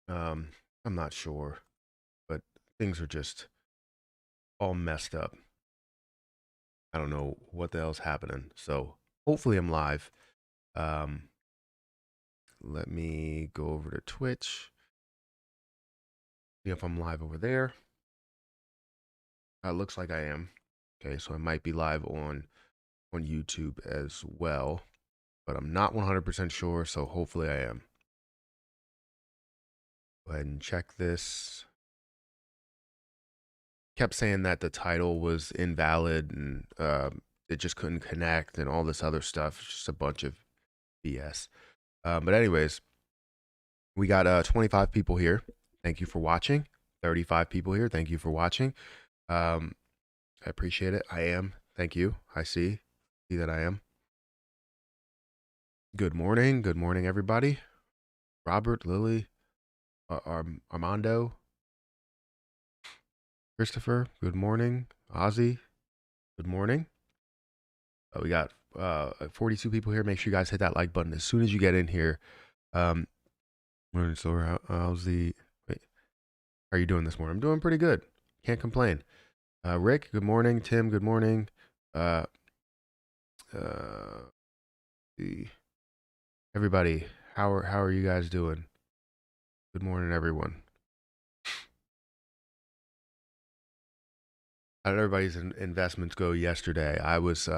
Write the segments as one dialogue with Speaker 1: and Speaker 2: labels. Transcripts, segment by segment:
Speaker 1: Um, I'm not sure, but things are just all messed up. I don't know what the hell's happening. So hopefully I'm live. Um, Let me go over to Twitch. See if I'm live over there. Looks like I am. Okay, so I might be live on YouTube as well, but I'm not 100% sure, so hopefully I am. Go ahead and check this. Kept saying that the title was invalid and it just couldn't connect and all this other stuff. It's just a bunch of BS. But anyways, we got 25 people here. Thank you for watching. 35 people here. Thank you for watching. I appreciate it. I am. Thank you. I see that I am. Good morning. Good morning, everybody. Robert, Lily, Armando, Christopher. Good morning. Ozzy. Good morning. We got 42 people here. Make sure you guys hit that like button as soon as you get in here. Morning, so how's the? Wait, how are you doing this morning? I'm doing pretty good. Can't complain. Rick, good morning. Tim, good morning. Uh, the everybody, how are you guys doing? Good morning, everyone. How did everybody's investments go yesterday? I was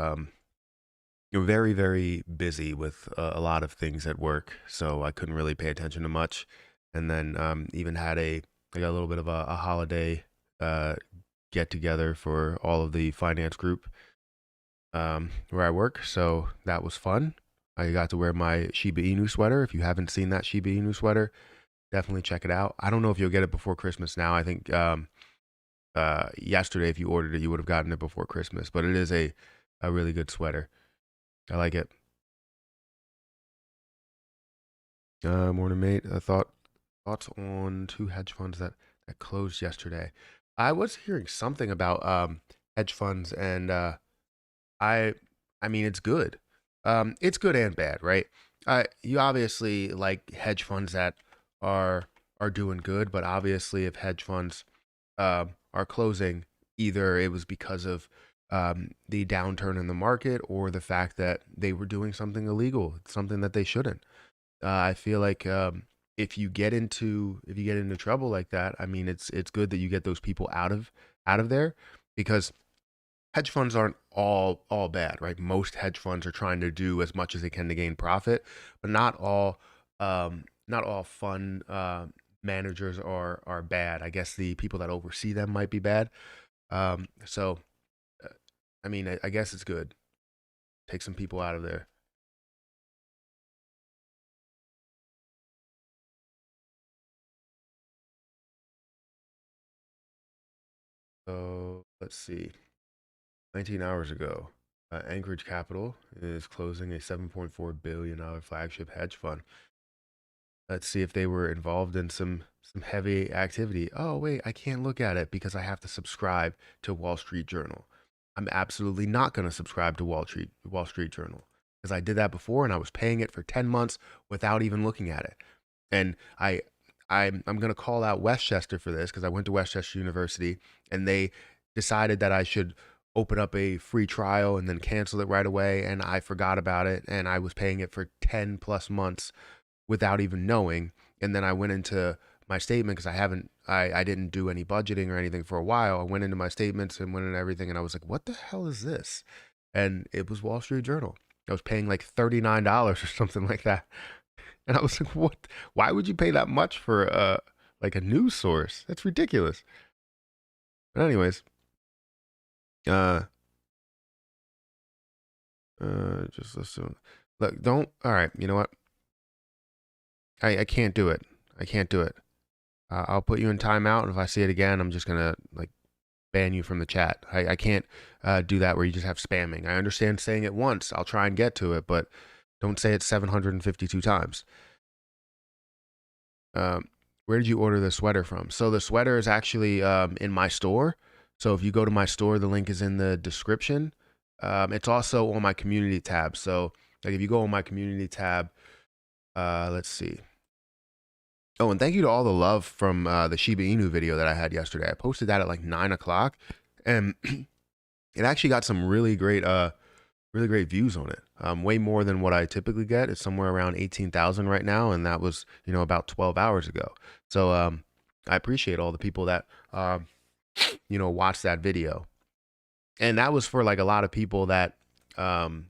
Speaker 1: very, very busy with a lot of things at work, so I couldn't really pay attention to much. And then even had I got a little bit of a holiday get together for all of the finance group where I work, so that was fun. I got to wear my Shiba Inu sweater. If you haven't seen that Shiba Inu sweater, definitely check it out. I don't know if you'll get it before Christmas now. I think yesterday, if you ordered it, you would have gotten it before Christmas, but it is a really good sweater. I like it. Morning, mate. Thoughts on two hedge funds that closed yesterday. I was hearing something about hedge funds, and I I mean it's good. It's good and bad, right? You obviously like hedge funds that are are doing good, but obviously if hedge funds are closing, either it was because of the downturn in the market or the fact that they were doing something illegal, something that they shouldn't. I feel like if you get into trouble like that, I mean it's good that you get those people out of there because hedge funds aren't all bad, right? Most hedge funds are trying to do as much as they can to gain profit, but not all fund managers are bad. I guess the people that oversee them might be bad. So uh, I mean, I guess it's good. Take some people out of there. So let's see. 19 hours ago, Anchorage Capital is closing a $7.4 billion flagship hedge fund. Let's see if they were involved in some heavy activity. Oh, wait, I can't look at it because I have to subscribe to Wall Street Journal. I'm absolutely not going to subscribe to Wall Street Journal because I did that before and I was paying it for 10 months without even looking at it. And I'm going to call out Westchester for this because I went to Westchester University and they decided that I should open up a free trial and then cancel it right away, and I forgot about it and I was paying it for 10 plus months without even knowing. And then I went into my statement because I didn't do any budgeting or anything for a while. I went into my statements and went into everything and I was like, what the hell is this? And it was Wall Street Journal. I was paying like $39 or something like that. And I was like, what? Why would you pay that much for like a news source? That's ridiculous. But anyways, uh just listen. Look, don't all right, you know what? I can't do it. I can't do it. I'll put you in timeout, and if I see it again, I'm just gonna like ban you from the chat. I can't do that where you just have spamming. I understand saying it once. I'll try and get to it, but don't say it 752 times. Um, where did you order the sweater from? So the sweater is actually in my store. So if you go to my store, the link is in the description. It's also on my community tab. So like if you go on my community tab, let's see. Oh, and thank you to all the love from the Shiba Inu video that I had yesterday. I posted that at like 9 o'clock, and it actually got some really great views on it. Way more than what I typically get. It's somewhere around 18,000 right now, and that was about 12 hours ago. So I appreciate all the people that watched that video, and that was for like a lot of people that um,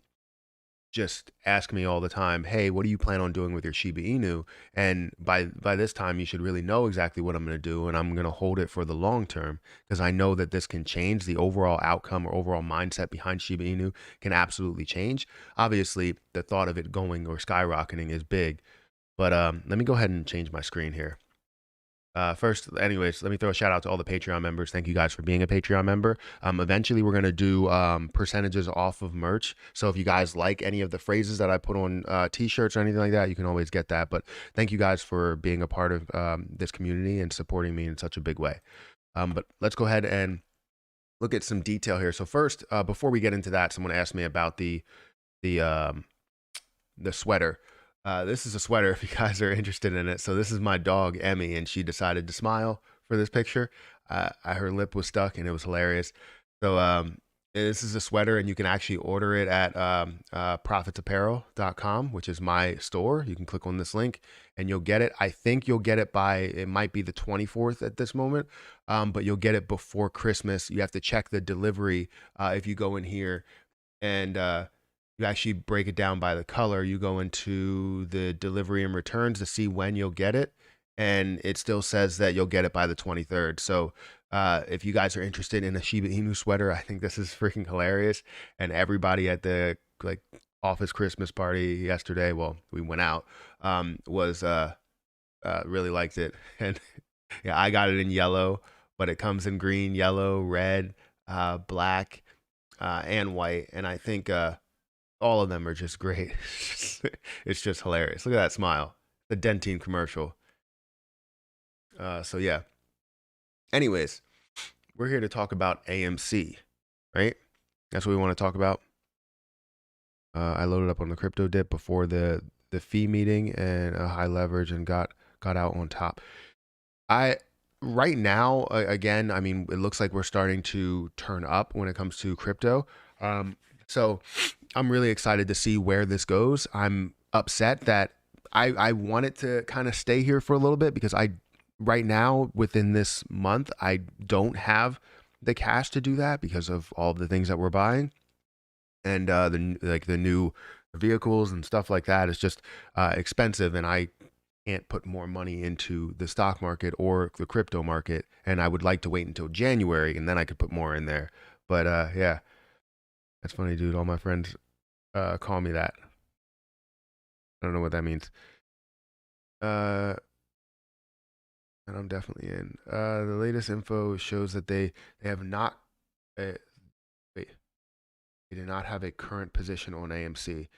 Speaker 1: just ask me all the time, "Hey, what do you plan on doing with your Shiba Inu?" And by this time, you should really know exactly what I'm going to do, and I'm going to hold it for the long term because I know that this can change the overall outcome or overall mindset behind Shiba Inu can absolutely change. Obviously, the thought of it going or skyrocketing is big, but let me go ahead and change my screen here. First, anyways, let me throw a shout out to all the Patreon members. Thank you guys for being a Patreon member. Eventually, we're going to do percentages off of merch. So if you guys like any of the phrases that I put on t-shirts or anything like that, you can always get that. But thank you guys for being a part of this community and supporting me in such a big way. But let's go ahead and look at some detail here. So first, before we get into that, someone asked me about the um, the sweater. This is a sweater if you guys are interested in it. So this is my dog Emmy, and she decided to smile for this picture. Her lip was stuck, and it was hilarious. So this is a sweater, and you can actually order it at profitsapparel.com, which is my store. You can click on this link, and you'll get it. I think you'll get it by, it might be the 24th at this moment, but you'll get it before Christmas. You have to check the delivery if you go in here and you actually break it down by the color. You go into the delivery and returns to see when you'll get it, and it still says that you'll get it by the 23rd. So if you guys are interested in a Shiba Inu sweater, I think this is freaking hilarious. And everybody at the like office Christmas party yesterday, well, we went out, was really liked it. And yeah, I got it in yellow, but it comes in green, yellow, red, black, and white. And I think all of them are just great. It's just hilarious. Look at that smile. The Dentine commercial. So yeah. Anyways, we're here to talk about AMC, right? That's what we want to talk about. I loaded up on the crypto dip before the fee meeting and a high leverage and got out on top. I right now again, I mean, it looks like we're starting to turn up when it comes to crypto. So I'm really excited to see where this goes. I'm upset that I want it to kind of stay here for a little bit because right now within this month, I don't have the cash to do that because of all of the things that we're buying and the new vehicles and stuff like that is just expensive, and I can't put more money into the stock market or the crypto market. And I would like to wait until January and then I could put more in there. But yeah, that's funny, dude. All my friends call me that. I don't know what that means. And I'm definitely in. The latest info shows that they have not. Wait, they do not have a current position on AMC.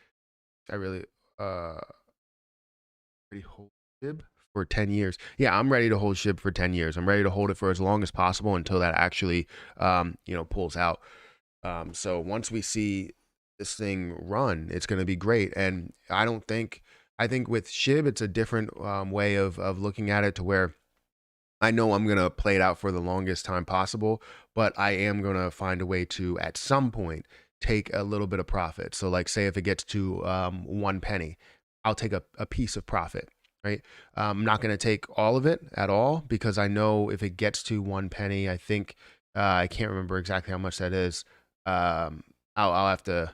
Speaker 1: I really ready to hold SHIB for 10 years. Yeah, I'm ready to hold SHIB for 10 years. I'm ready to hold it for as long as possible until that actually pulls out. So once we see this thing run, it's going to be great. And I think with SHIB, it's a different way of looking at it, to where I know I'm going to play it out for the longest time possible, but I am going to find a way to, at some point, take a little bit of profit. So like, say if it gets to 1 penny, I'll take a piece of profit, right? I'm not going to take all of it at all, because I know if it gets to 1 penny, I think, I can't remember exactly how much that is. I'll have to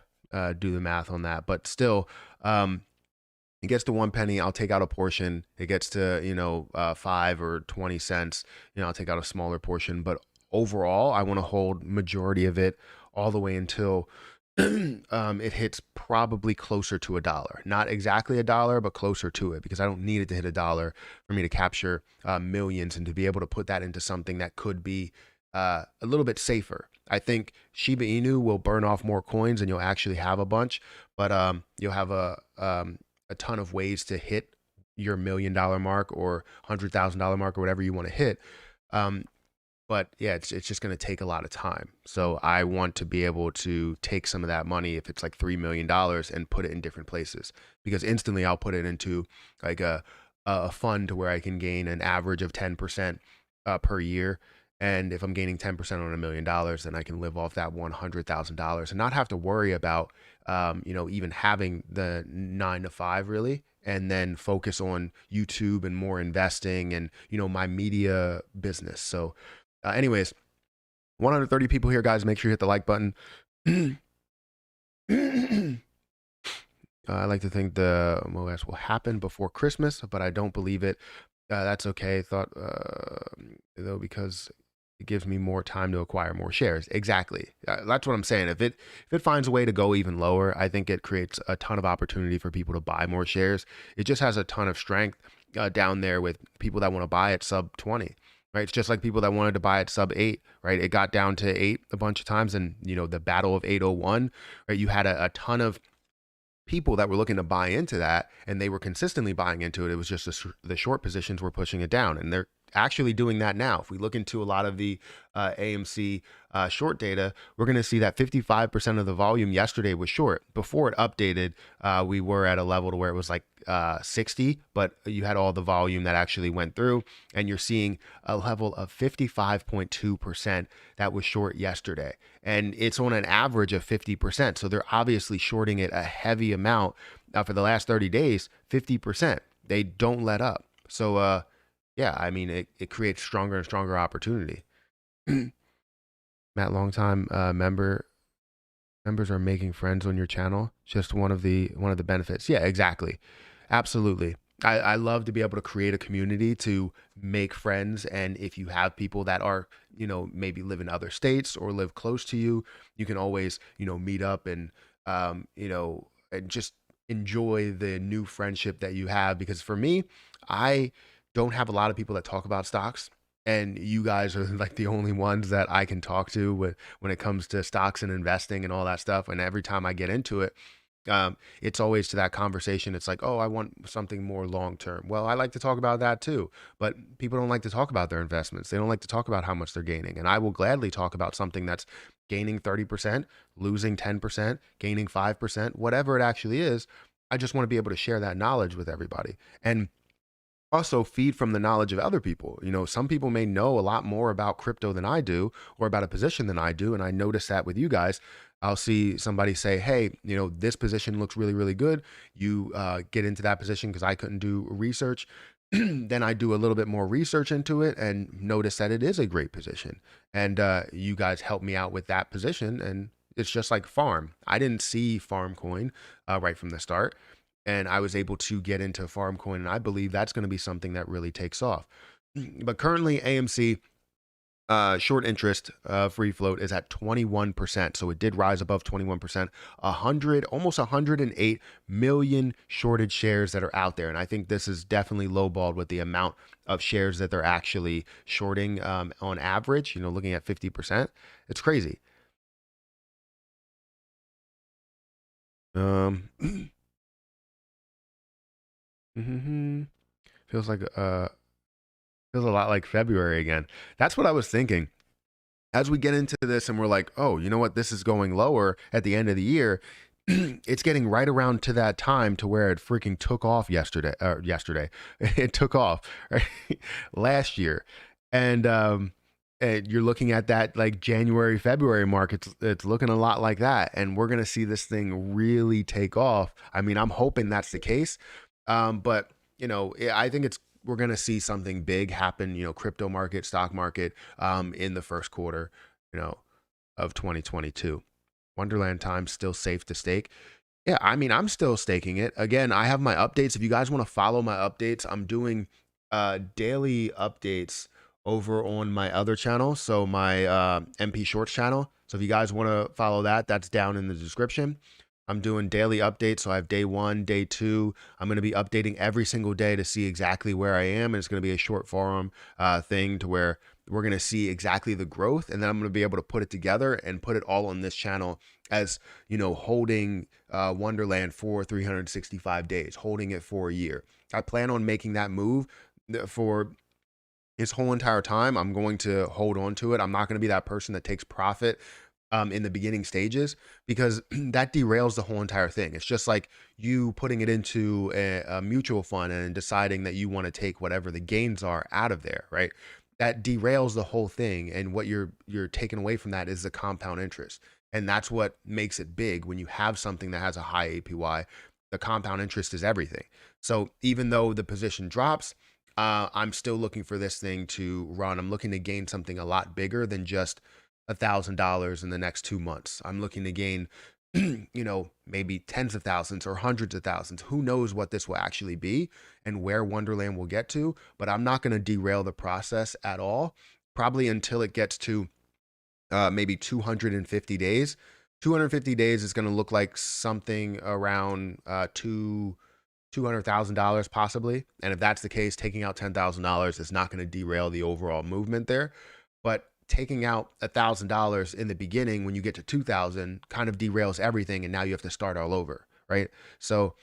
Speaker 1: do the math on that, but still, it gets to 1 penny, I'll take out a portion. It gets to 5 or 20 cents, I'll take out a smaller portion. But overall, I want to hold majority of it all the way until it hits probably closer to $1. Not exactly $1, but closer to it, because I don't need it to hit $1 for me to capture millions and to be able to put that into something that could be a little bit safer. I think Shiba Inu will burn off more coins and you'll actually have a bunch, but you'll have a ton of ways to hit your $1 million mark or $100,000 mark or whatever you want to hit. But yeah, it's just going to take a lot of time. So I want to be able to take some of that money, if it's like $3 million, and put it in different places, because instantly I'll put it into like a a fund to where I can gain an average of 10% per year. And if I'm gaining 10% on $1 million, then I can live off that $100,000 and not have to worry about, even having the 9 to 5 really, and then focus on YouTube and more investing and, my media business. So, anyways, 130 people here, guys. Make sure you hit the like button. I like to think the MOS will happen before Christmas, but I don't believe it. That's okay. Thought though, because it gives me more time to acquire more shares. Exactly. That's what I'm saying. If it finds a way to go even lower, I think it creates a ton of opportunity for people to buy more shares. It just has a ton of strength down there with people that want to buy at sub 20. Right, it's just like people that wanted to buy at sub 8, right? It got down to 8 a bunch of times, and the battle of 801, right? You had a ton of people that were looking to buy into that, and they were consistently buying into it. It was just the short positions were pushing it down, and they're actually doing that now. If we look into a lot of the AMC short data, we're going to see that 55% of the volume yesterday was short. Before it updated, we were at a level to where it was like 60, but you had all the volume that actually went through, and you're seeing a level of 55.2% that was short yesterday. And it's on an average of 50%. So they're obviously shorting it a heavy amount. For the last 30 days, 50%. They don't let up. So, yeah, I mean, it creates stronger and stronger opportunity. Matt, longtime members are making friends on your channel. Just one of the benefits. Yeah, exactly. Absolutely. I love to be able to create a community to make friends. And if you have people that are, maybe live in other states or live close to you, you can always, meet up and, and just enjoy the new friendship that you have. Because for me, I don't have a lot of people that talk about stocks. And you guys are like the only ones that I can talk to when it comes to stocks and investing and all that stuff. And every time I get into it, it's always to that conversation. It's like, oh, I want something more long term. Well, I like to talk about that too, but people don't like to talk about their investments. They don't like to talk about how much they're gaining. And I will gladly talk about something that's gaining 30%, losing 10%, gaining 5%, whatever it actually is. I just want to be able to share that knowledge with everybody. And also feed from the knowledge of other people. Some people may know a lot more about crypto than I do, or about a position than I do. And I notice that with you guys. I'll see somebody say, hey, this position looks really, really good. You get into that position because I couldn't do research. Then I do a little bit more research into it and notice that it is a great position. And you guys help me out with that position. And it's just like farm. I didn't see farm coin right from the start. And I was able to get into farm coin. And I believe that's going to be something that really takes off. But currently AMC short interest free float is at 21%. So it did rise above 21%. Almost 108 million shorted shares that are out there. And I think this is definitely lowballed with the amount of shares that they're actually shorting on average, looking at 50%. It's crazy. Feels like feels a lot like February again. That's what I was thinking. As we get into this and we're like, oh, you know what? This is going lower at the end of the year. It's getting right around to that time to where it freaking took off yesterday. It took off right? Last year. And you're looking at that like January, February mark. It's looking a lot like that. And we're going to see this thing really take off. I mean, I'm hoping that's the case. But I think we're going to see something big happen, crypto market, stock market, in the first quarter, of 2022. Wonderland time still safe to stake. Yeah, I mean, I'm still staking it. Again, I have my updates. If you guys want to follow my updates, I'm doing daily updates over on my other channel. So my MP Shorts channel. So if you guys want to follow that, that's down in the description. I'm doing daily updates. So I have day 1, day 2. I'm going to be updating every single day to see exactly where I am. And it's going to be a short forum thing to where we're going to see exactly the growth. And then I'm going to be able to put it together and put it all on this channel as, holding Wonderland for 365 days, holding it for a year. I plan on making that move for this whole entire time. I'm going to hold on to it. I'm not going to be that person that takes profit in the beginning stages, because that derails the whole entire thing. It's just like you putting it into a mutual fund and deciding that you want to take whatever the gains are out of there, right? That derails the whole thing, and what you're taking away from that is the compound interest, and that's what makes it big. When you have something that has a high APY, the compound interest is everything. So even though the position drops, I'm still looking for this thing to run. I'm looking to gain something a lot bigger than just $1,000 in the next 2 months. I'm looking to gain, maybe tens of thousands or hundreds of thousands. Who knows what this will actually be and where Wonderland will get to, but I'm not going to derail the process at all, probably until it gets to maybe 250 days. 250 days is going to look like something around $200,000 possibly. And if that's the case, taking out $10,000 is not going to derail the overall movement there. But taking out $1,000 in the beginning when you get to 2,000 kind of derails everything, and now you have to start all over, right? So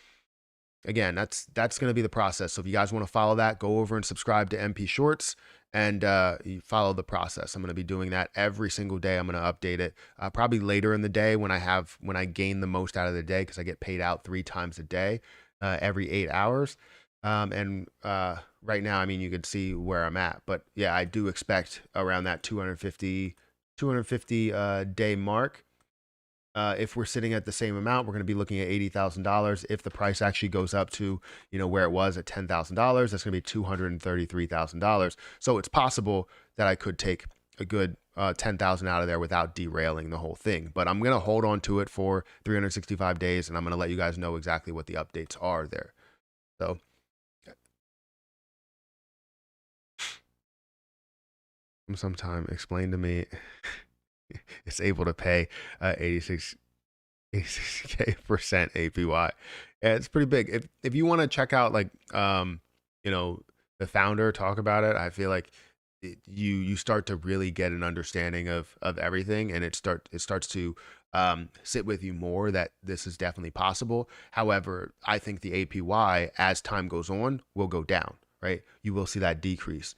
Speaker 1: again, that's going to be the process. So if you guys want to follow that, go over and subscribe to MP Shorts, and you follow the process. I'm going to be doing that every single day. I'm going to update it probably later in the day when I gain the most out of the day, because I get paid out 3 times a day, every 8 hours. And right now, I mean, you could see where I'm at, but yeah, I do expect around that 250 day mark. If we're sitting at the same amount, we're going to be looking at $80,000. If the price actually goes up to, where it was at $10,000, that's going to be $233,000. So it's possible that I could take a good 10,000 out of there without derailing the whole thing. But I'm going to hold on to it for 365 days, and I'm going to let you guys know exactly what the updates are there. So sometime explain to me it's able to pay 86% APY. Yeah, it's pretty big. If you want to check out like the founder talk about it, I feel like you start to really get an understanding of everything, and it starts to sit with you more that this is definitely possible. However, I think the APY as time goes on will go down, right? You will see that decrease.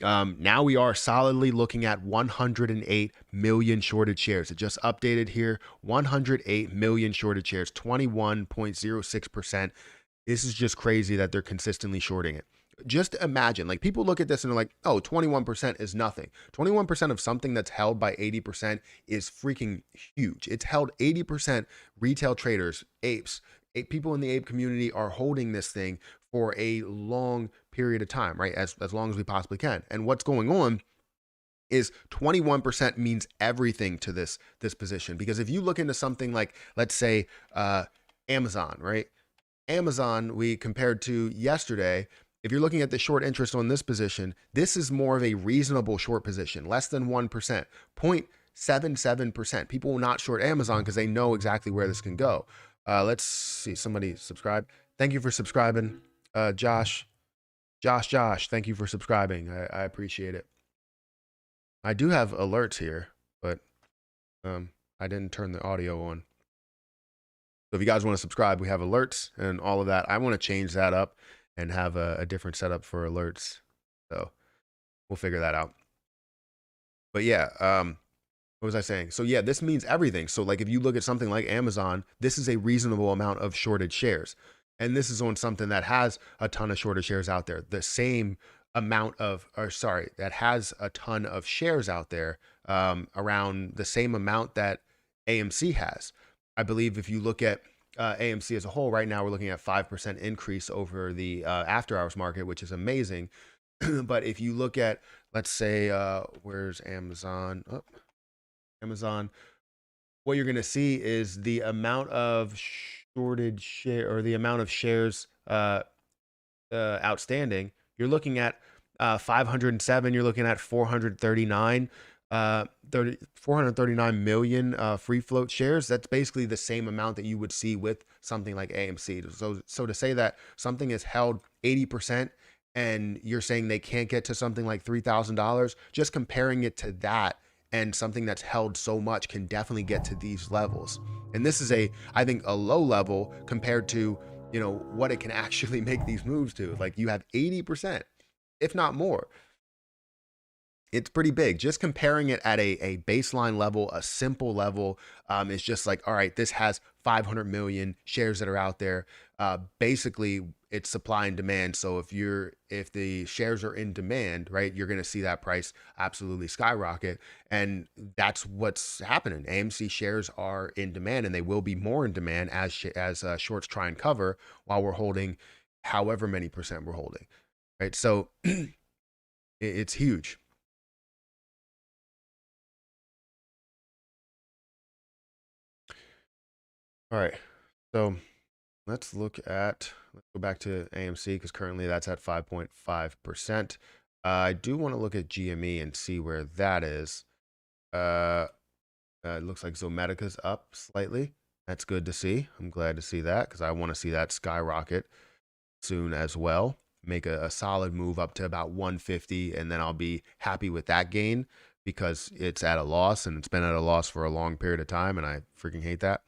Speaker 1: Now we are solidly looking at 108 million shorted shares. It just updated here. 108 million shorted shares, 21.06%. This is just crazy that they're consistently shorting it. Just imagine, like, people look at this and they're like, oh, 21% is nothing. 21% of something that's held by 80% is freaking huge. It's held 80%. Retail traders, apes, people in the ape community are holding this thing for a long period of time, right? As long as we possibly can. And what's going on is 21% means everything to this position. Because if you look into something like, let's say, Amazon, right? Amazon, we compared to yesterday, if you're looking at the short interest on this position, this is more of a reasonable short position, less than 1%, 0.77%. People will not short Amazon because they know exactly where this can go. Let's see, somebody subscribe. Thank you for subscribing. Josh, thank you for subscribing. I appreciate it. I do have alerts here, but I didn't turn the audio on. So if you guys want to subscribe, we have alerts and all of that. I want to change that up and have a different setup for alerts. So we'll figure that out. But yeah, what was I saying? So yeah, this means everything. So like if you look at something like Amazon, this is a reasonable amount of shorted shares. And this is on something that has a ton of shorted shares out there. The same amount of, that has a ton of shares out there, around the same amount that AMC has. I believe if you look at AMC as a whole, right now we're looking at 5% increase over the after hours market, which is amazing. But if you look at, let's say, where's Amazon? Oh, Amazon. What you're going to see is the amount of shorted share, or the amount of shares outstanding. You're looking at 507. You're looking at 439. 439 million free float shares. That's basically the same amount that you would see with something like AMC. So to say that something is held 80% and you're saying they can't get to something like $3,000, just comparing it to that and something that's held so much can definitely get to these levels. And this is I think a low level compared to, what it can actually make these moves to. Like you have 80%, if not more. It's pretty big. Just comparing it at a baseline level, a simple level, is just like, all right, this has 500 million shares that are out there. Basically, it's supply and demand. So if the shares are in demand, right, you're going to see that price absolutely skyrocket, and that's what's happening. AMC shares are in demand, and they will be more in demand as shorts try and cover while we're holding however many percent we're holding, right? So it's huge. All right. So let's go back to AMC because currently that's at 5.5%. I do want to look at GME and see where that is. Uh, it looks like Zomedica's up slightly. That's good to see. I'm glad to see that because I want to see that skyrocket soon as well. Make a solid move up to about 150, and then I'll be happy with that gain because it's at a loss and it's been at a loss for a long period of time, and I freaking hate that.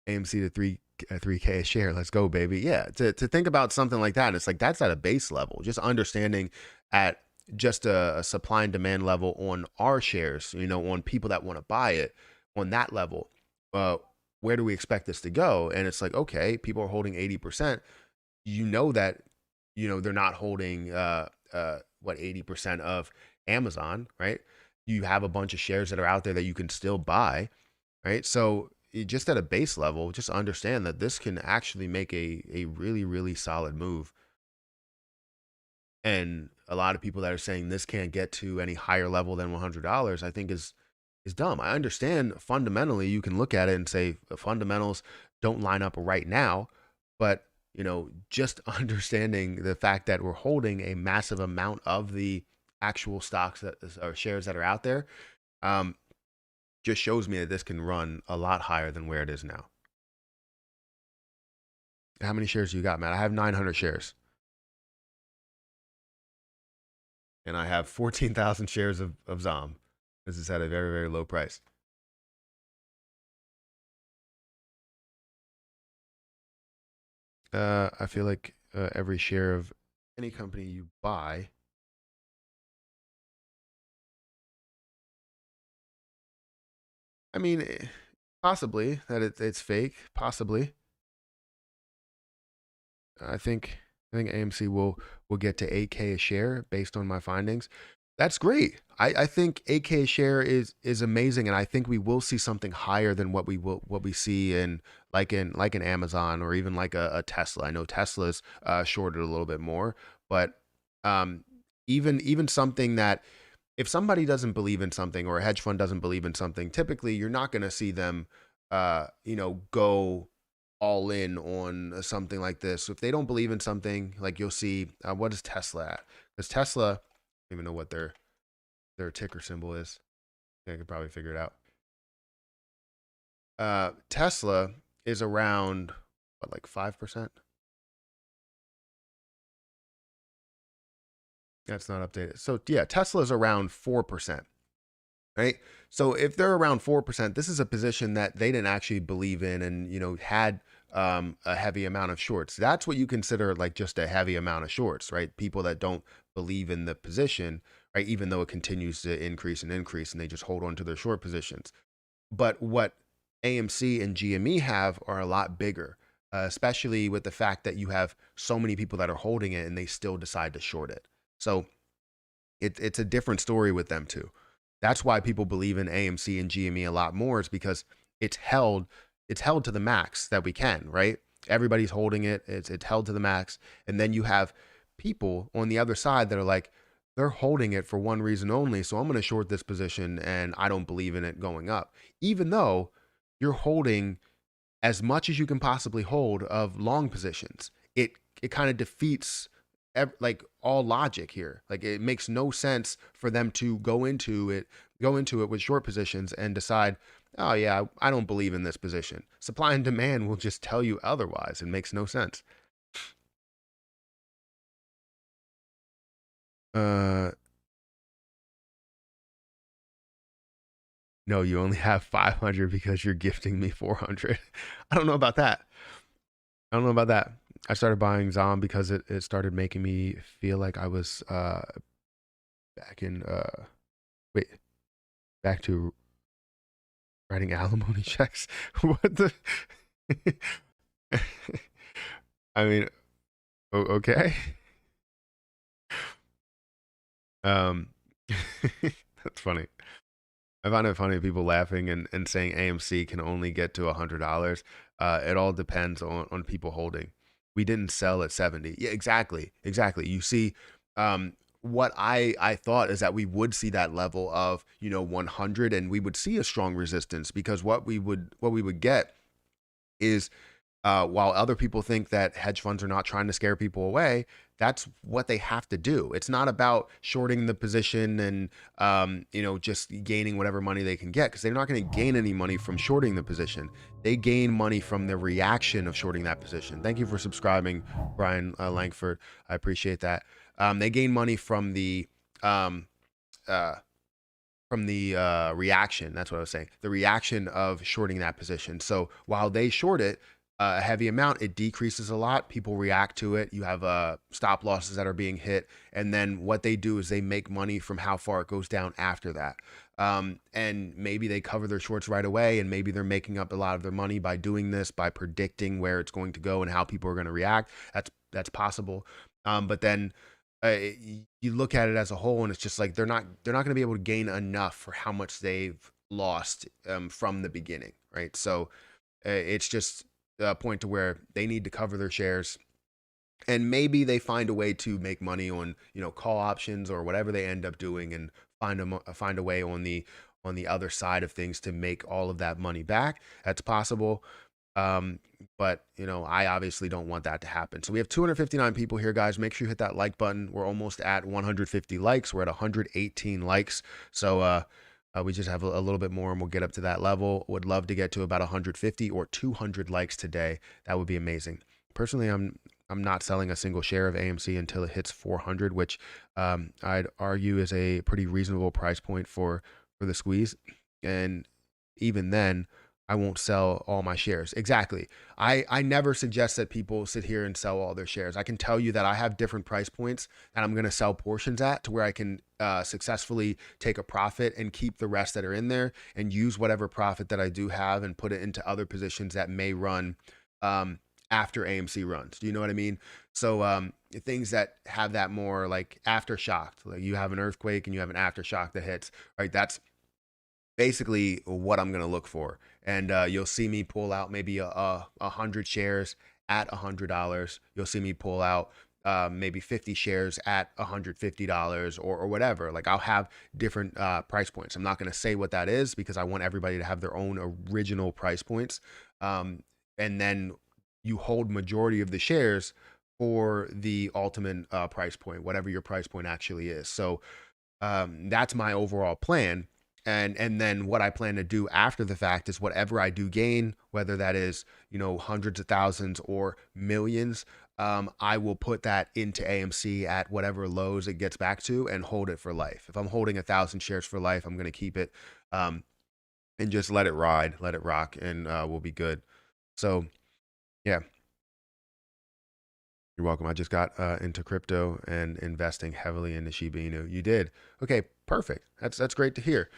Speaker 1: AMC to 3K a share. Let's go, baby. Yeah, to think about something like that, it's like that's at a base level. Just understanding at just a supply and demand level on our shares, on people that want to buy it on that level. Uh, where do we expect this to go? And it's like, okay, people are holding 80%. That, they're not holding what 80% of Amazon, right? You have a bunch of shares that are out there that you can still buy, right? So just at a base level, just understand that this can actually make a really, really solid move. And a lot of people that are saying this can't get to any higher level than $100, I think is dumb. I understand fundamentally you can look at it and say the fundamentals don't line up right now, but just understanding the fact that we're holding a massive amount of the actual stocks that or shares that are out there, um, just shows me that this can run a lot higher than where it is now. How many shares do you got, Matt? I have 900 shares, and I have 14,000 shares of ZOM. This is at a very, very low price. I feel like every share of any company you buy, I mean, possibly that it's fake. Possibly, I think AMC will get to 8K a share based on my findings. That's great. I think 8K a share is amazing, and I think we will see something higher than what we see in Amazon or even like a Tesla. I know Tesla's shorted a little bit more, but um, even something that if somebody doesn't believe in something or a hedge fund doesn't believe in something, typically you're not going to see them, go all in on something like this. So if they don't believe in something, like you'll see, what is Tesla at? Because Tesla, I don't even know what their ticker symbol is. I could probably figure it out. Tesla is around what, like 5%? That's not updated. So yeah, Tesla is around 4%. Right. So if they're around 4%, this is a position that they didn't actually believe in and, had a heavy amount of shorts. That's what you consider like just a heavy amount of shorts, right? People that don't believe in the position, right? Even though it continues to increase and increase and they just hold on to their short positions. But what AMC and GME have are a lot bigger, especially with the fact that you have so many people that are holding it and they still decide to short it. So it's a different story with them too. That's why people believe in AMC and GME a lot more, is because it's held to the max that we can, right? Everybody's holding it. It's held to the max. And then you have people on the other side that are like, they're holding it for one reason only. So I'm going to short this position and I don't believe in it going up. Even though you're holding as much as you can possibly hold of long positions. It kind of defeats like all logic here. Like it makes no sense for them to go into it with short positions and decide, oh yeah, I don't believe in this position. Supply and demand will just tell you otherwise. It makes no sense. Uh, no, you only have 500 because you're gifting me 400. I don't know about that. I don't know about that. I started buying Zom because it started making me feel like I was back in wait, back to writing alimony checks. What the? I mean, okay. Um, that's funny. I find it funny people laughing and saying AMC can only get to $100. It all depends on people holding. We didn't sell at 70. Yeah, exactly. Exactly. You see, what I thought is that we would see that level of, 100, and we would see a strong resistance, because what we would get is, while other people think that hedge funds are not trying to scare people away, that's what they have to do. It's not about shorting the position and, just gaining whatever money they can get, because they're not going to gain any money from shorting the position. They gain money from the reaction of shorting that position. Thank you for subscribing, Brian Langford. I appreciate that. They gain money um, uh, from the reaction. That's what I was saying. The reaction of shorting that position. So while they short it a heavy amount, it decreases a lot. People react to it. You have stop losses that are being hit. And then what they do is they make money from how far it goes down after that. And maybe they cover their shorts right away, and maybe they're making up a lot of their money by doing this, by predicting where it's going to go and how people are going to react. That's possible. But then you look at it as a whole, and it's just like they're not going to be able to gain enough for how much they've lost from the beginning, right? So it's just a point to where they need to cover their shares, and maybe they find a way to make money on, call options or whatever they end up doing, and find a way on the other side of things to make all of that money back. That's possible. But I obviously don't want that to happen. So we have 259 people here, guys. Make sure you hit that like button. We're almost at 150 likes. We're at 118 likes. So we just have a little bit more, and we'll get up to that level. Would love to get to about 150 or 200 likes today. That would be amazing. Personally, I'm not selling a single share of AMC until it hits 400, which I'd argue is a pretty reasonable price point for the squeeze. And even then, I won't sell all my shares. Exactly. I never suggest that people sit here and sell all their shares. I can tell you that I have different price points that I'm going to sell portions at, to where I can successfully take a profit and keep the rest that are in there, and use whatever profit that I do have and put it into other positions that may run after AMC runs. Do you know what I mean? So things that have that more like aftershock, like you have an earthquake and you have an aftershock that hits, right? That's basically what I'm going to look for. And you'll see me pull out maybe 100 shares at $100. You'll see me pull out maybe 50 shares at $150 or whatever. Like, I'll have different price points. I'm not going to say what that is, because I want everybody to have their own original price points. And then you hold majority of the shares for the ultimate price point, whatever your price point actually is. So that's my overall plan. And then what I plan to do after the fact is, whatever I do gain, whether that is, hundreds of thousands or millions, I will put that into AMC at whatever lows it gets back to, and hold it for life. If I'm holding 1,000 shares for life, I'm going to keep it and just let it ride, let it rock, and we'll be good. So yeah, you're welcome. I just got into crypto and investing heavily into Shiba Inu. You did? Okay, perfect. That's great to hear.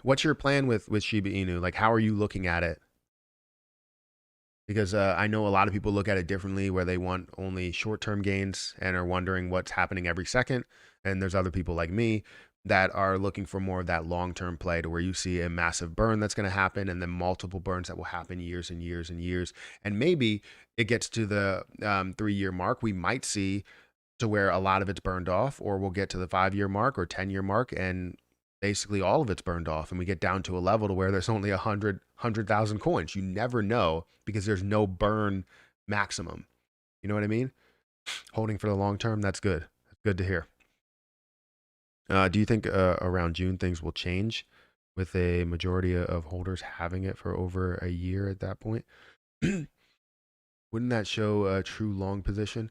Speaker 1: What's your plan with Shiba Inu? Like, how are you looking at it? Because I know a lot of people look at it differently, where they want only short-term gains and are wondering what's happening every second. And there's other people like me that are looking for more of that long-term play, to where you see a massive burn that's going to happen, and then multiple burns that will happen years and years and years. And maybe it gets to the 3-year mark. We might see to where a lot of it's burned off, or we'll get to the 5-year mark or 10-year mark, and basically all of it's burned off, and we get down to a level to where there's only 100,000 coins. You never know, because there's no burn maximum. You know what I mean? Holding for the long term, that's good. That's good to hear. Do you think around June things will change, with a majority of holders having it for over a year at that point? Wouldn't that show a true long position?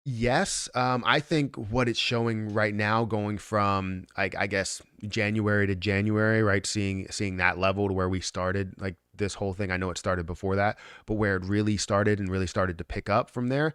Speaker 1: Yes, I think what it's showing right now, going from, like, I guess January to January, right? Seeing that level to where we started, like, this whole thing. I know it started before that, but where it really started and really started to pick up from there.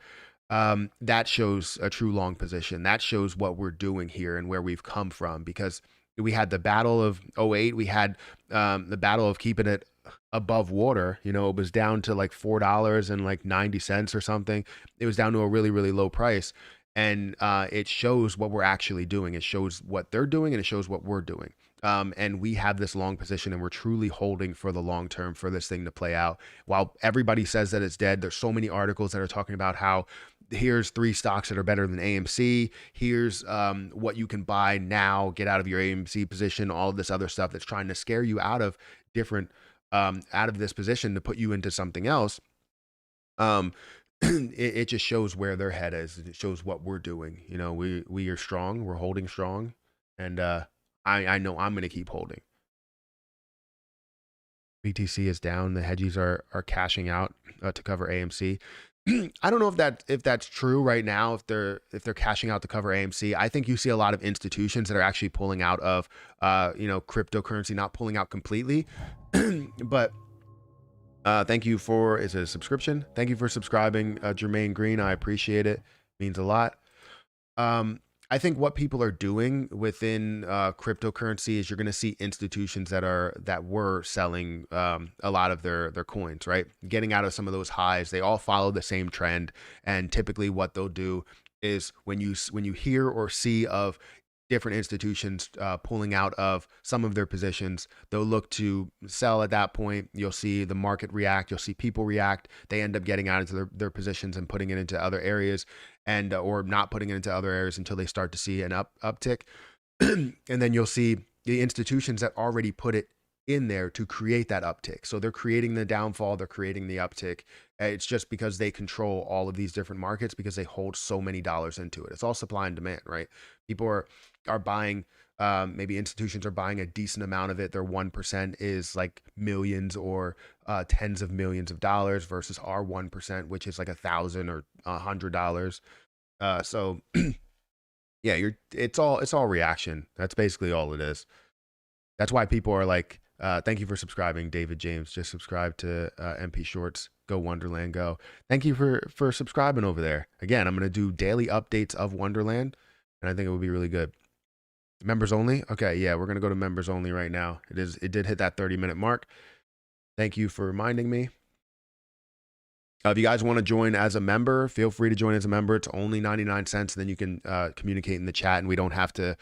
Speaker 1: that shows a true long position. That shows what we're doing here and where we've come from, because we had the battle of '08. We had the battle of keeping it above water. You know, it was down to like $4 and like 90 cents or something. It was down to a really, really low price. And it shows what we're actually doing. It shows what they're doing and it shows what we're doing. And we have this long position and we're truly holding for the long term for this thing to play out. While everybody says that it's dead, there's so many articles that are talking about how here's 3 stocks that are better than AMC. Here's what you can buy now, get out of your AMC position, all of this other stuff that's trying to scare you out of different, out of this position to put you into something else. It just shows where their head is. It shows what we're doing. You know, we are strong. We're holding strong, and I know I'm going to keep holding. BTC is down. The hedgies are cashing out to cover AMC. I don't know if that's true right now. If they're cashing out to cover AMC, I think you see a lot of institutions that are actually pulling out of cryptocurrency, not pulling out completely, but. Thank you for, is it a subscription? Thank you for subscribing, Jermaine Green. I appreciate it. Means a lot. I think what people are doing within cryptocurrency is you're going to see institutions that were selling a lot of their coins, right? Getting out of some of those highs. They all follow the same trend, and typically what they'll do is when you hear or see of different institutions pulling out of some of their positions, they'll look to sell at that point. You'll see the market react. You'll see people react. They end up getting out into their positions and putting it into other areas, and or not putting it into other areas until they start to see an uptick. And then you'll see the institutions that already put it in there to create that uptick. So they're creating the downfall, they're creating the uptick. It's just because they control all of these different markets, because they hold so many dollars into it. It's all supply and demand, right? People are buying, maybe institutions are buying a decent amount of it. Their 1% is like millions or tens of millions of dollars versus our 1%, which is like $1,000 or $100. So yeah, it's all reaction. That's basically all it is. That's why people are like, thank you for subscribing, David James. Just subscribe to MP Shorts. Go Wonderland, go. Thank you for subscribing over there. Again, I'm going to do daily updates of Wonderland, and I think it would be really good. Members only? Okay, yeah, we're going to go to members only right now. It did hit that 30-minute mark. Thank you for reminding me. If you guys want to join as a member, feel free to join as a member. It's only 99 cents. And then you can communicate in the chat, and we don't have to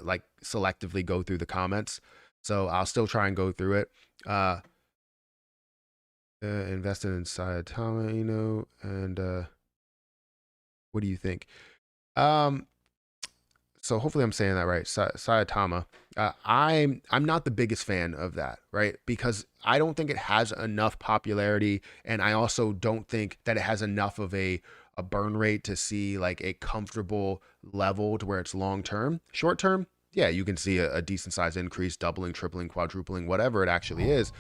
Speaker 1: like selectively go through the comments. So I'll still try and go through it. Invested in Saitama, you know, and what do you think? So hopefully I'm saying that right. Saitama. I'm not the biggest fan of that, right? Because I don't think it has enough popularity, and I also don't think that it has enough of a burn rate to see like a comfortable level to where it's long term. Short term, yeah, you can see a decent size increase, doubling, tripling, quadrupling, whatever it actually is.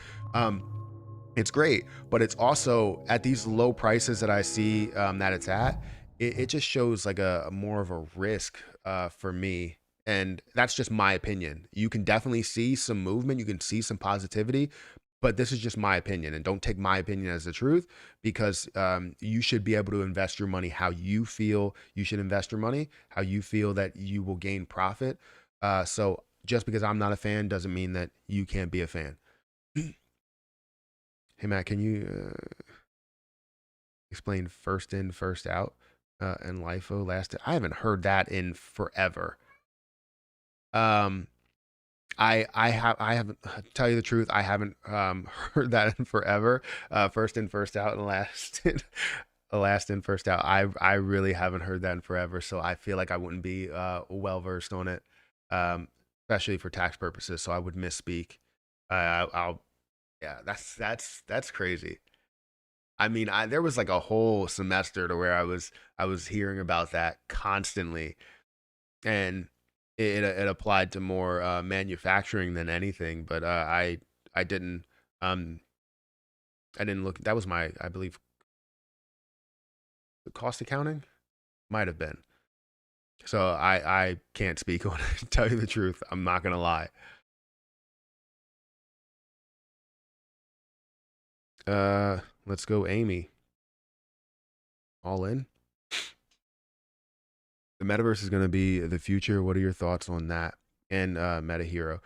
Speaker 1: It's great, but it's also at these low prices that I see that it's at. It just shows like a more of a risk for me, and that's just my opinion. You can definitely see some movement, you can see some positivity, but this is just my opinion, and don't take my opinion as the truth, because you should be able to invest your money how you feel you should invest your money, how you feel that you will gain profit. So just because I'm not a fan doesn't mean that you can't be a fan. Hey Matt, can you explain first in, first out, and LIFO last? I haven't heard that in forever. I haven't, to tell you the truth, I haven't heard that in forever. First in, first out, and last in, last in, first out. I really haven't heard that in forever, so I feel like I wouldn't be well versed on it, especially for tax purposes. So I would misspeak. I'll yeah, that's crazy. I mean, there was like a whole semester to where I was hearing about that constantly, and it applied to more manufacturing than anything. But I didn't um I didn't look. That was my, I believe, cost accounting might have been. So I can't speak on it. To tell you the truth, I'm not gonna lie. Let's go, Amy. All in. The metaverse is going to be the future. What are your thoughts on that? And MetaHero.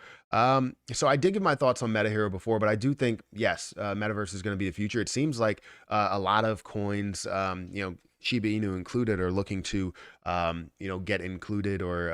Speaker 1: So I did give my thoughts on MetaHero before, but I do think yes, metaverse is going to be the future. It seems like a lot of coins, Shiba Inu included, are looking to get included or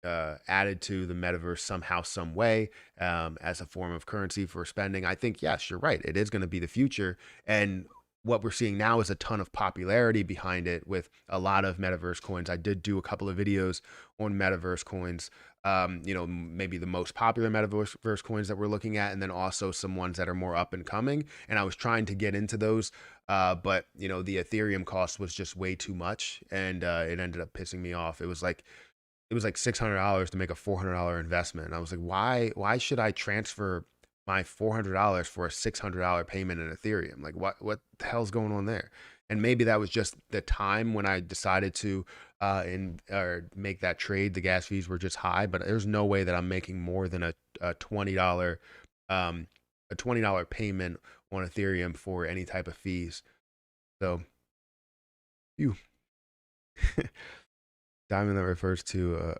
Speaker 1: added to the metaverse somehow, some way, as a form of currency for spending. I think yes, you're right. It is going to be the future, and what we're seeing now is a ton of popularity behind it with a lot of metaverse coins. I did do a couple of videos on metaverse coins, maybe the most popular metaverse coins that we're looking at, and then also some ones that are more up and coming. And I was trying to get into those, but the Ethereum cost was just way too much, and it ended up pissing me off. It was like $600 to make a $400 investment. And I was like, why should I transfer my $400 for a $600 payment in Ethereum? Like what the hell's going on there? And maybe that was just the time when I decided to or make that trade. The gas fees were just high, but there's no way that I'm making more than a $20 um a $20 payment on Ethereum for any type of fees. So you diamond that refers to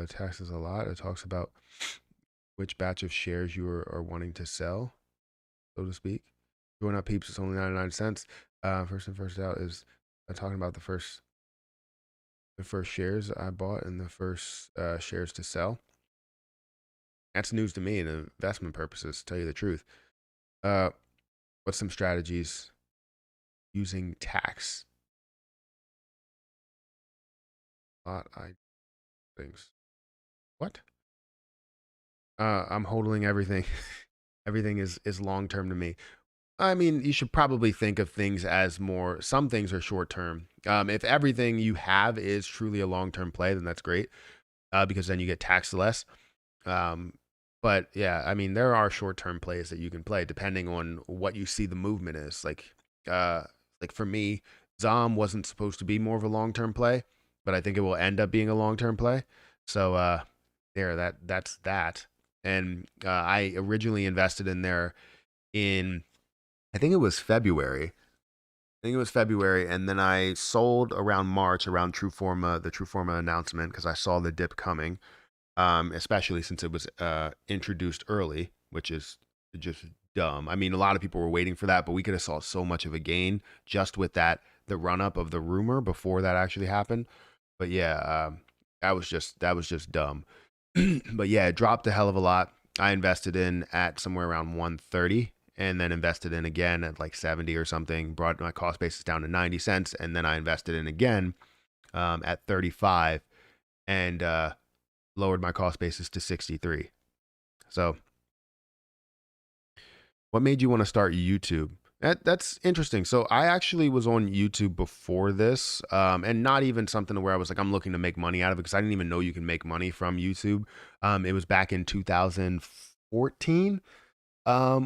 Speaker 1: taxes a lot. It talks about which batch of shares you are wanting to sell, so to speak. Join up peeps, it's only 99 cents. First in, first out is talking about the first shares I bought and the first shares to sell. That's news to me in investment purposes, to tell you the truth. What's some strategies using tax? I things. What? I'm holding everything. Everything is long term to me. I mean, you should probably think of things as more, some things are short term. If everything you have is truly a long term play, then that's great, because then you get taxed less. Um, but yeah, I mean, there are short term plays that you can play depending on what you see the movement is. Uh, like for me, Zom wasn't supposed to be more of a long term play, but I think it will end up being a long term play. So that's that. And I originally invested in there in, I think it was February. I think it was February, and then I sold around March, around the Trueforma announcement, because I saw the dip coming. Especially since it was introduced early, which is just dumb. I mean, a lot of people were waiting for that, but we could have saw so much of a gain just with the run up of the rumor before that actually happened. But yeah, that was just dumb. But yeah, it dropped a hell of a lot. I invested in at somewhere around 130 and then invested in again at like 70 or something, brought my cost basis down to 90 cents. And then I invested in again at 35 and lowered my cost basis to 63. So, what made you want to start YouTube? That's interesting. So, I actually was on YouTube before this, and not even something where I was like, I'm looking to make money out of it because I didn't even know you can make money from YouTube. It was back in 2014,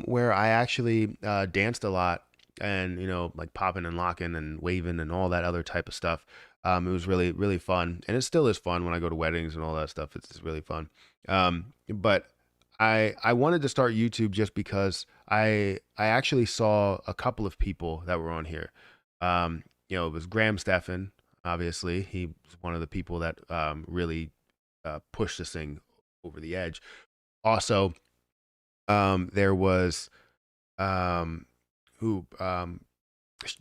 Speaker 1: where I actually danced a lot and like popping and locking and waving and all that other type of stuff. It was really really fun, and it still is fun when I go to weddings and all that stuff. It's just really fun. But I wanted to start YouTube just because I actually saw a couple of people that were on here. It was Graham Stephan. Obviously, he was one of the people that really pushed this thing over the edge. Also, there was um, who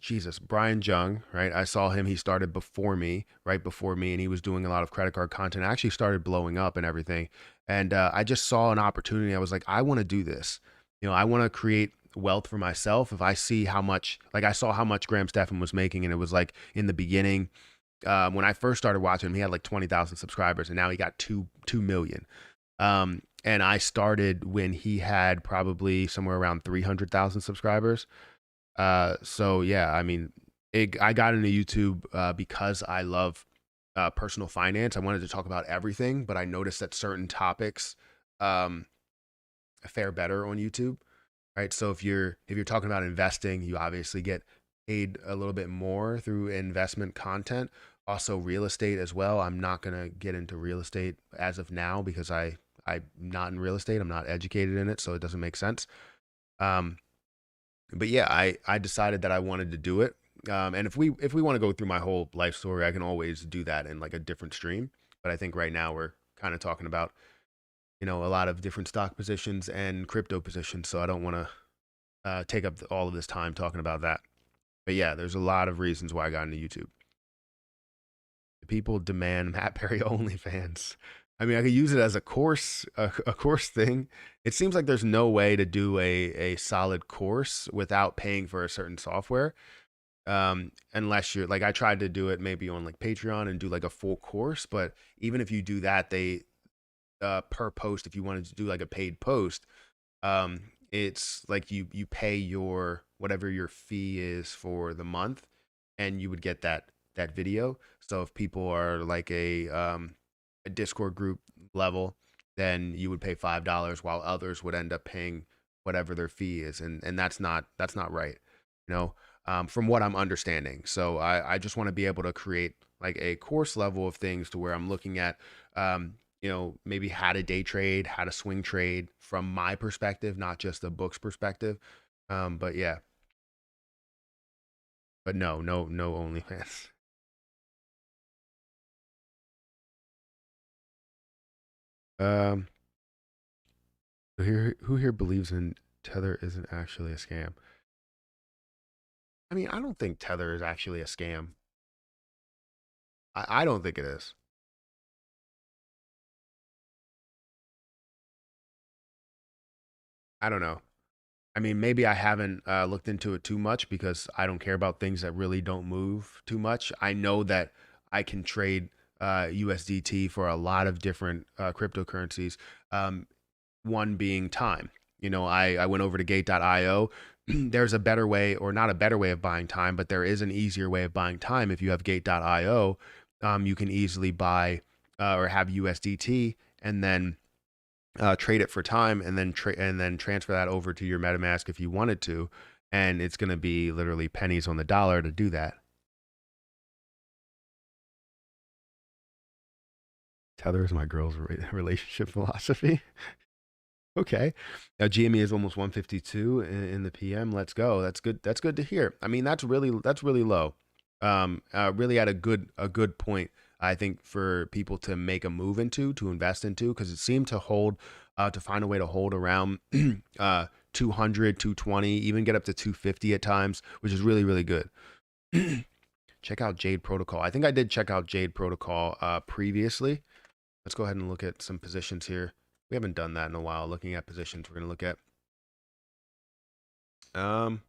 Speaker 1: Jesus, Brian Jung, right? I saw him. He started before me, right before me, and he was doing a lot of credit card content. I actually started blowing up and everything, and I just saw an opportunity. I was like, I want to do this. I want to create wealth for myself. If I see how much, like I saw how much Graham Stephan was making, and it was like in the beginning, when I first started watching him, he had like 20,000 subscribers, and now he got two million. And I started when he had probably somewhere around 300,000 subscribers. So yeah, I mean, I got into YouTube because I love personal finance. I wanted to talk about everything, but I noticed that certain topics um, fare better on YouTube, right? So if you're talking about investing, you obviously get paid a little bit more through investment content. Also, real estate as well. I'm not gonna get into real estate as of now because I'm not in real estate. I'm not educated in it, so it doesn't make sense. Um, but yeah, I decided that I wanted to do it. And if we want to go through my whole life story, I can always do that in like a different stream. But I think right now we're kind of talking about a lot of different stock positions and crypto positions. So I don't want to take up all of this time talking about that. But yeah, there's a lot of reasons why I got into YouTube. People demand Matt Perry OnlyFans. I mean, I could use it as a course, a course thing. It seems like there's no way to do a solid course without paying for a certain software. Unless you're like, I tried to do it maybe on like Patreon and do like a full course, but even if you do that, they per post, if you wanted to do like a paid post, um, it's like you pay your whatever your fee is for the month, and you would get that video. So if people are like a Discord group level, then you would pay $5, while others would end up paying whatever their fee is, and that's not right, you know. From what I'm understanding. So I just want to be able to create like a course level of things to where I'm looking at maybe how to day trade, how to swing trade from my perspective, not just the book's perspective. But yeah, but no OnlyFans. Um, who here believes in Tether isn't actually a scam? I mean, I don't think Tether is actually a scam. I don't think it is. I don't know. I mean, maybe I haven't looked into it too much because I don't care about things that really don't move too much. I know that I can trade USDT for a lot of different cryptocurrencies. Um, one being time. I went over to gate.io. There's a better way, or not a better way of buying time, but there is an easier way of buying time. If you have gate.io, you can easily buy or have USDT and then trade it for time, and then transfer that over to your MetaMask if you wanted to, and it's going to be literally pennies on the dollar to do that. Tether is my girl's relationship philosophy. Okay. GME is almost 152 in the PM. Let's go. That's good. That's good to hear. I mean, that's really low. Really at a good point, I think, for people to make a move into, to invest into, because it seemed to find a way to hold around 200, 220, even get up to 250 at times, which is really, really good. Check out Jade Protocol. I think I did check out Jade Protocol previously. Let's go ahead and look at some positions here. We haven't done that in a while. Looking at positions, we're going to look at. Um,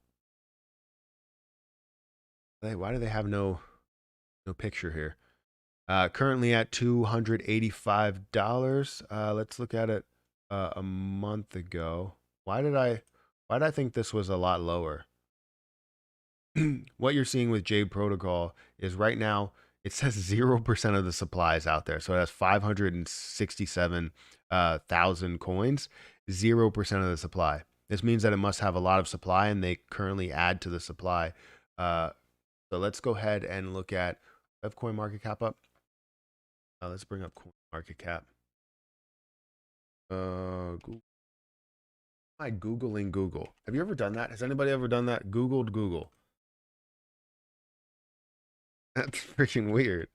Speaker 1: why do they have no picture here? Currently at $285. Let's look at it a month ago. Why did I think this was a lot lower? What you're seeing with Jade Protocol is right now it says 0% of the supply is out there. So it has 567 thousand coins, 0% of the supply. This means that it must have a lot of supply, and they currently add to the supply. Uh, so let's go ahead and look at coin market cap up. Let's bring up coin market cap. Google. Am I Googling Google? Have you ever done that? Has anybody ever done that? Googled Google. That's freaking weird.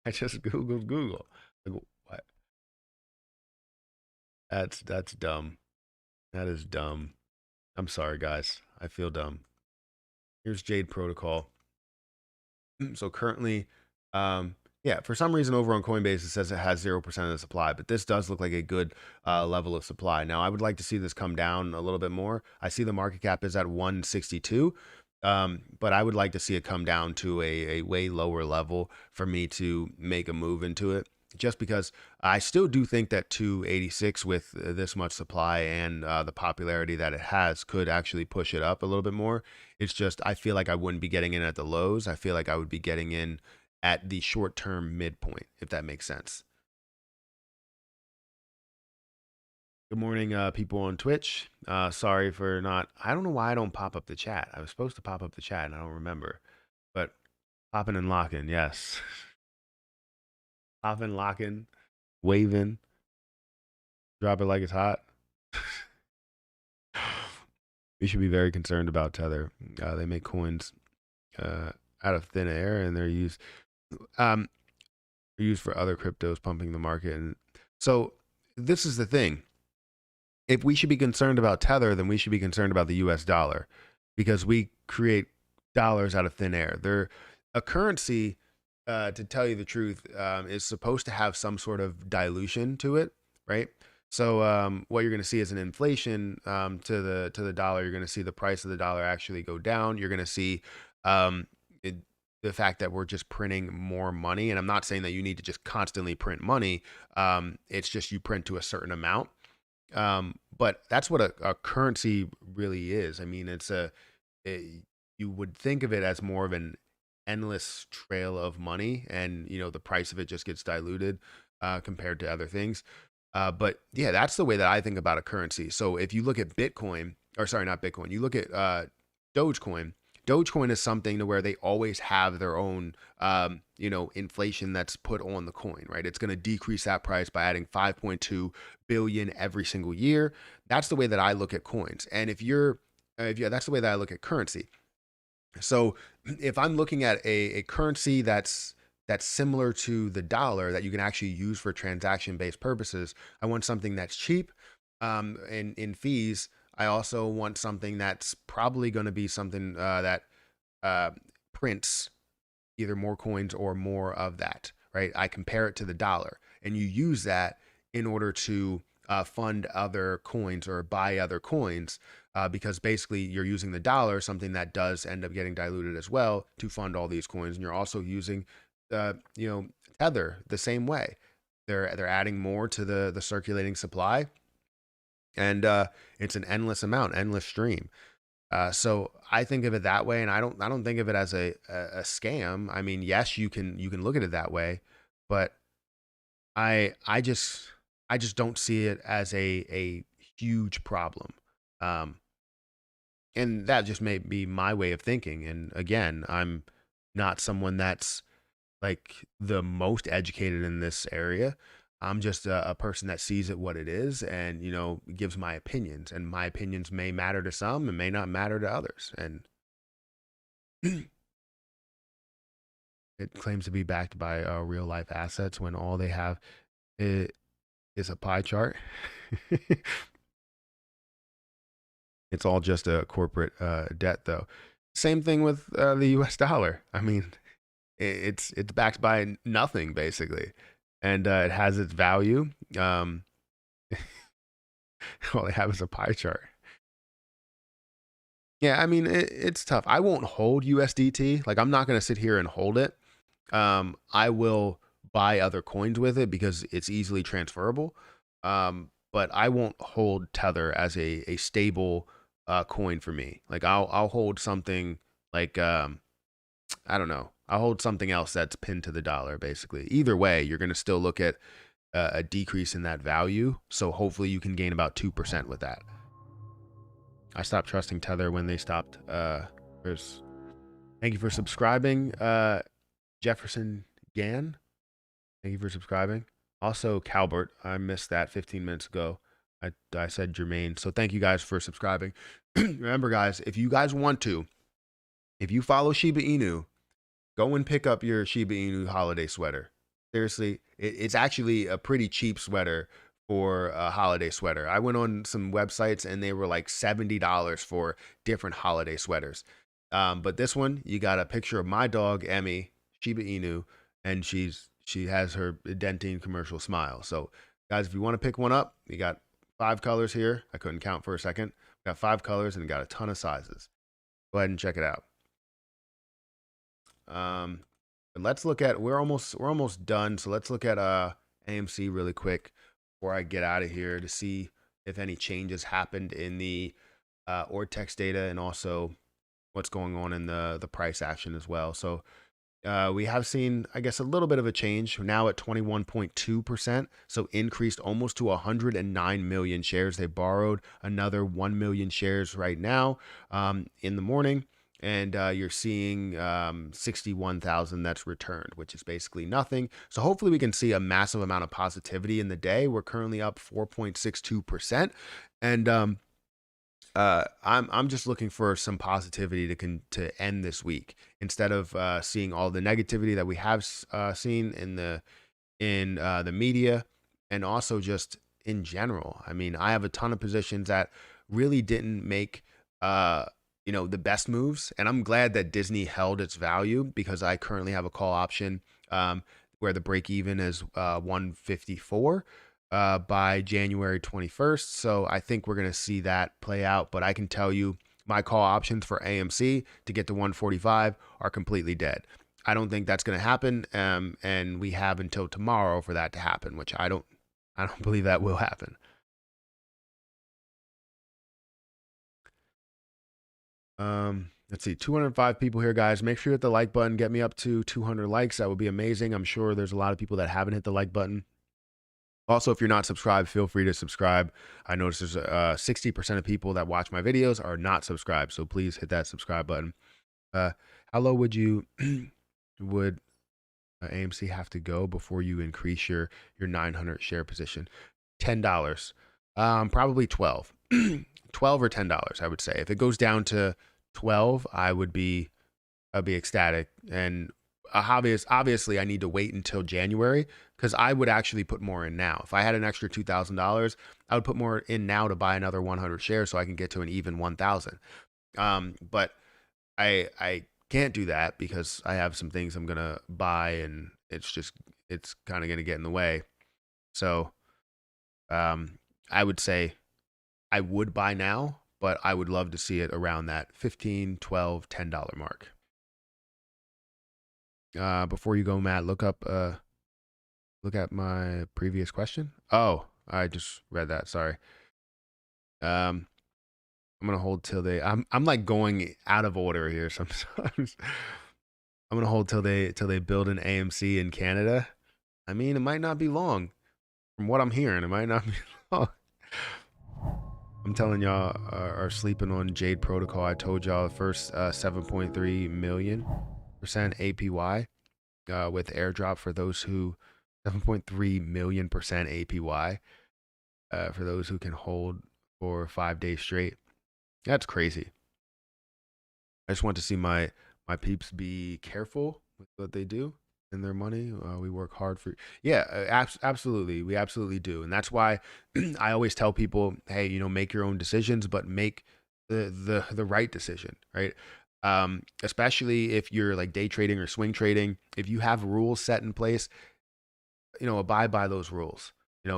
Speaker 1: I just Googled Google. Like, what? That's dumb. That is dumb. I'm sorry, guys. I feel dumb. Here's Jade Protocol. So currently, yeah, for some reason over on Coinbase it says it has 0% of the supply, but this does look like a good level of supply. Now I would like to see this come down a little bit more. I see the market cap is at 162, but I would like to see it come down to a way lower level for me to make a move into it. Just because I still do think that 286 with this much supply and the popularity that it has could actually push it up a little bit more. It's just I feel like I wouldn't be getting in at the lows. I feel like I would be getting in at the short term midpoint, if that makes sense. Good morning, people on Twitch. Sorry for not. I don't know why I don't pop up the chat. I was supposed to pop up the chat and I don't remember. But popping and locking, yes. Popping, locking, waving, drop it like it's hot. We should be very concerned about Tether. They make coins uh, out of thin air, and um, they're used for other cryptos pumping the market. And so this is the thing: if we should be concerned about Tether, then we should be concerned about the U.S. dollar, because we create dollars out of thin air. They're a currency. To tell you the truth, is supposed to have some sort of dilution to it, right? So what you're going to see is an inflation to the dollar. You're going to see the price of the dollar actually go down. You're going to see um, it, the fact that we're just printing more money. And I'm not saying that you need to just constantly print money. It's just you print to a certain amount. But that's what a currency really is. I mean, you would think of it as more of an endless trail of money, and the price of it just gets diluted compared to other things. But yeah, that's the way that I think about a currency. So if you look at Bitcoin, or sorry, not Bitcoin, you look at Dogecoin. Dogecoin is something to where they always have their own, inflation that's put on the coin, right? It's going to decrease that price by adding 5.2 billion every single year. That's the way that I look at coins. And that's the way that I look at currency. So if I'm looking at a currency that's similar to the dollar that you can actually use for transaction-based purposes, I want something that's cheap. In fees, I also want something that's probably going to be something that uh, prints either more coins or more of that, right? I compare it to the dollar, and you use that in order to fund other coins or buy other coins, because basically you're using the dollar, something that does end up getting diluted as well, to fund all these coins, and you're also using, you know, Tether the same way. They're adding more to the circulating supply, and it's an endless amount, endless stream. So I think of it that way, and I don't think of it as a scam. I mean, yes, you can look at it that way, but I I just I just don't see it as a huge problem. Um, and that just may be my way of thinking. And again, I'm not someone that's like the most educated in this area. I'm just a person that sees it what it is, and gives my opinions, and my opinions may matter to some and may not matter to others. And it claims to be backed by real life assets when all they have is, is a pie chart. It's all just a corporate debt, though. Same thing with the U.S. dollar. I mean, it's backed by nothing basically, and it has its value. Um, all they have is a pie chart. Yeah, I mean, it's tough. I won't hold USDT. Like, I'm not going to sit here and hold it. I will buy other coins with it because it's easily transferable. But I won't hold Tether as a stable coin for me. Like, I'll hold something like I don't know. I'll hold something else that's pinned to the dollar. Basically, either way, you're going to still look at a decrease in that value. So hopefully, you can gain about 2% with that. I stopped trusting Tether when they stopped. Thank you for subscribing, Jefferson Gann. Thank you for subscribing. Also, Calbert, I missed that 15 minutes ago. I said Jermaine. So thank you guys for subscribing. Remember, guys, if you guys want to, if you follow Shiba Inu, go and pick up your Shiba Inu holiday sweater. Seriously, it's actually a pretty cheap sweater for a holiday sweater. I went on some websites and they were like $70 for different holiday sweaters. But this one, you got a picture of my dog, Emmy, Shiba Inu, and she has her Dentine commercial smile. So, guys, if you want to pick one up, you got 5 colors here. I couldn't count for a second. We got 5 colors and got a ton of sizes. Go ahead and check it out. But let's look at we're almost done. So let's look at AMC really quick before I get out of here, to see if any changes happened in the Ortex data, and also what's going on in the price action as well. So we have seen, I guess, a little bit of a change now at 21.2%. So increased almost to 109 million shares. They borrowed another 1 million shares right now in the morning. And you're seeing 61,000 that's returned, which is basically nothing. So hopefully we can see a massive amount of positivity in the day. We're currently up 4.62%. And I'm just looking for some positivity to end this week instead of seeing all the negativity that we have seen in the media, and also just in general. I mean, I have a ton of positions that really didn't make uh the best moves, and I'm glad that Disney held its value because I currently have a call option um where the break even is 154 by January 21st. So I think we're going to see that play out, but I can tell you my call options for AMC to get to 145 are completely dead. I don't think that's going to happen, and we have until tomorrow for that to happen, which I don't believe that will happen. Let's see, 205 people here, guys. Make sure you hit the like button. Get me up to 200 likes. That would be amazing. I'm sure there's a lot of people that haven't hit the like button. Also, if you're not subscribed, feel free to subscribe. I notice there's 60% of people that watch my videos are not subscribed, so please hit that subscribe button. Uh, how low would you would AMC have to go before you increase your 900 share position? $10. Probably 12. 12 or $10, I would say. If it goes down to 12, I'd be ecstatic. And obviously I need to wait until January because I would actually put more in now. If I had an extra $2,000, I would put more in now to buy another 100 shares so I can get to an even 1,000. But I can't do that because I have some things I'm gonna buy, and it's kind of gonna get in the way. So I would say I would buy now, but I would love to see it around that 15, 12, $10 mark. Before you go, Matt, look at my previous question. Oh, I just read that. Sorry. Um, I'm gonna hold till I'm like going out of order here sometimes. I'm gonna hold till they build an AMC in Canada. I mean, it might not be long. From what I'm hearing, it might not be long. I'm telling y'all are sleeping on Jade Protocol. I told y'all first 7.3 million percent APY with airdrop for those who 7.3 million percent APY for those who can hold for 5 days straight. That's crazy. I just want to see my peeps be careful with what they do and their money. We work hard for, yeah, absolutely, we absolutely do, and that's why I always tell people, hey, make your own decisions, but make the right decision, right? Especially if you're like day trading or swing trading, if you have rules set in place, abide by those rules.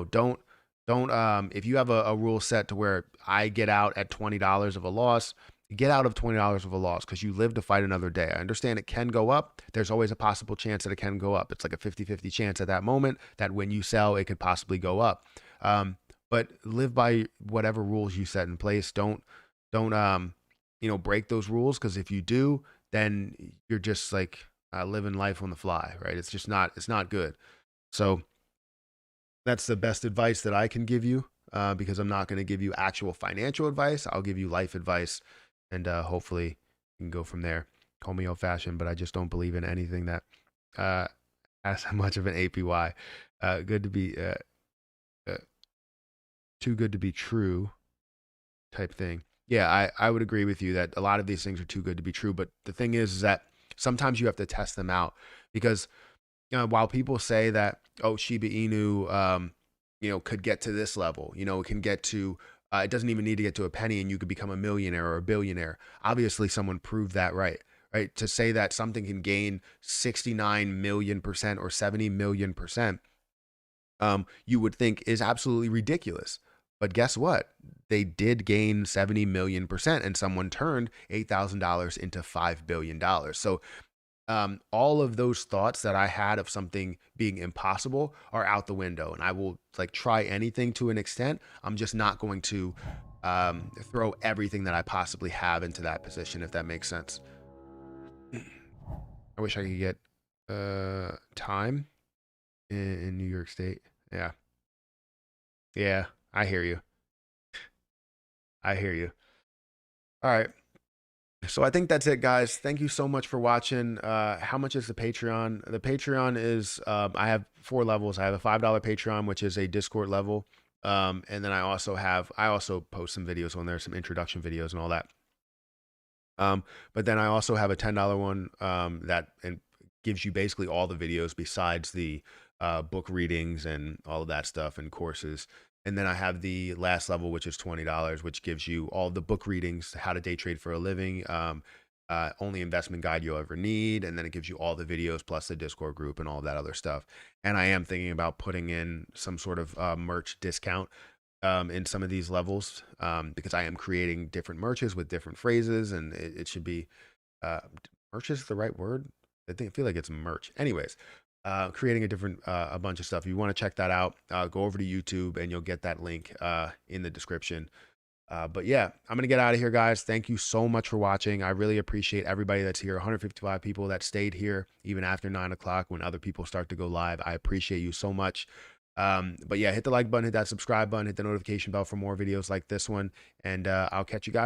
Speaker 1: Don't if you have a rule set to where I get out at $20 of a loss, get out of $20 of a loss because you live to fight another day. I understand it can go up. There's always a possible chance that it can go up. It's like a 50-50 chance at that moment that when you sell, it could possibly go up. But live by whatever rules you set in place. Don't break those rules, because if you do, then you're just like living life on the fly, right? It's not good. So that's the best advice that I can give you, because I'm not going to give you actual financial advice. I'll give you life advice, and hopefully you can go from there. Call me old fashioned, but I just don't believe in anything that has much of an APY. Good to be uh, too good to be true type thing. Yeah, I would agree with you that a lot of these things are too good to be true. But the thing is that sometimes you have to test them out, because while people say that, oh, Shiba Inu, could get to this level, it can get to, it doesn't even need to get to a penny and you could become a millionaire or a billionaire. Obviously, someone proved that right? To say that something can gain 69 million percent or 70 million percent, you would think is absolutely ridiculous. But guess what? They did gain 70 million percent, and someone turned $8,000 into $5 billion. So all of those thoughts that I had of something being impossible are out the window, and I will like try anything to an extent. I'm just not going to throw everything that I possibly have into that position, if that makes sense. I wish I could get time in New York State. Yeah. Yeah, I hear you. I hear you. All right. So I think that's it, guys. Thank you so much for watching. How much is the Patreon? The Patreon is, I have 4 levels. I have a $5 Patreon, which is a Discord level. And then I also post some videos on there, some introduction videos and all that. But then I also have a $10 one that and gives you basically all the videos besides the book readings and all of that stuff and courses. And then I have the last level, which is $20, which gives you all the book readings, how to day trade for a living, only investment guide you'll ever need. And then it gives you all the videos plus the Discord group and all of that other stuff. And I am thinking about putting in some sort of merch discount in some of these levels because I am creating different merches with different phrases, and it should be uh, merch is the right word. I feel like it's merch. Anyways, creating a bunch of stuff. If you want to check that out, go over to YouTube and you'll get that link in the description. But yeah, I'm gonna get out of here, guys. Thank you so much for watching. I really appreciate everybody that's here. 155 people that stayed here even after 9 o'clock when other people start to go live. I appreciate you so much. But yeah, hit the like button, hit that subscribe button, hit the notification bell for more videos like this one, and I'll catch you guys